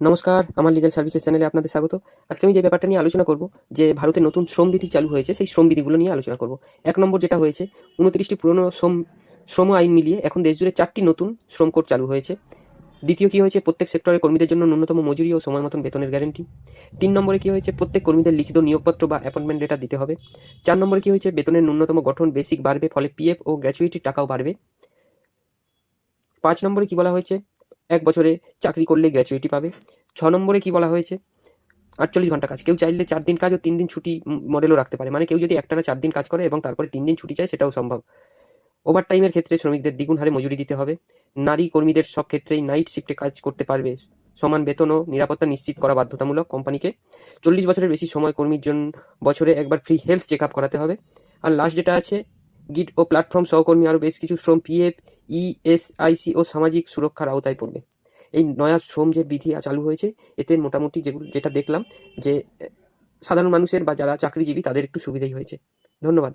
নমস্কার, আমার legal services চ্যানেলে আপনাদের স্বাগত। আজকে আমি যে ব্যাপারটা নিয়ে আলোচনা করব, যে ভারতে নতুন শ্রমবিধি চালু হয়েছে, সেই শ্রমবিধিগুলো নিয়ে আলোচনা করব। ১ নম্বর যেটা হয়েছে, ২৯টি পুরনো শ্রম আইন মিলিয়ে এখন দেশজুড়ে ৪টি নতুন শ্রম কোড চালু হয়েছে। দ্বিতীয় কী হয়েছে, প্রত্যেক সেক্টরের কর্মীদের জন্য ন্যূনতম মজুরি ও সময় মতন বেতনের গ্যারান্টি। ৩ নম্বরে কী হয়েছে, প্রত্যেক কর্মীদের লিখিত নিয়োগপত্র বা অ্যাপয়েন্টমেন্ট লেটার দিতে হবে। ৪ নম্বরে কী হয়েছে, বেতনের ন্যূনতম গঠন বেসিক বাড়বে, ফলে পিএফ ও গ্র্যাচুইটির টাকাও বাড়বে। ৫ নম্বরে কী বলা হয়েছে, ১ বছরে চাকরি করলে গ্র্যাচুইটি পাবে। ৬ নম্বরে কী বলা হয়েছে, ৪৮ ঘন্টা কাজ। কেউ চাইলে ৪ দিন কাজ ও ৩ দিন ছুটি মডেলও রাখতে পারে। মানে কেউ যদি একটানা ৪ দিন কাজ করে এবং তারপরে 3 দিন ছুটি চায়, সেটাও সম্ভব। ওভারটাইমের ক্ষেত্রে শ্রমিকদের দ্বিগুণ হারে মজুরি দিতে হবে। নারী কর্মীদের সব ক্ষেত্রেই নাইট শিফটে কাজ করতে পারবে। সমান বেতন ও নিরাপত্তা নিশ্চিত করা বাধ্যতামূলক কোম্পানিকে। 40 বছরের বেশি সময় কর্মীর জন্য বছরে একবার ফ্রি হেলথ চেকআপ করাতে হবে। আর লাস্ট যেটা আছে, গিট ও প্ল্যাটফর্ম সহকর্মী আরও বেশ কিছু শ্রম পিএফ, ইএসআইসি ও সামাজিক সুরক্ষার আওতায় পড়বে। এই নয়া শ্রম যে বিধি চালু হয়েছে, এতে মোটামুটি যেটা দেখলাম, যে সাধারণ মানুষের বা যারা চাকরিজীবী তাদের একটু সুবিধাই হয়েছে। ধন্যবাদ।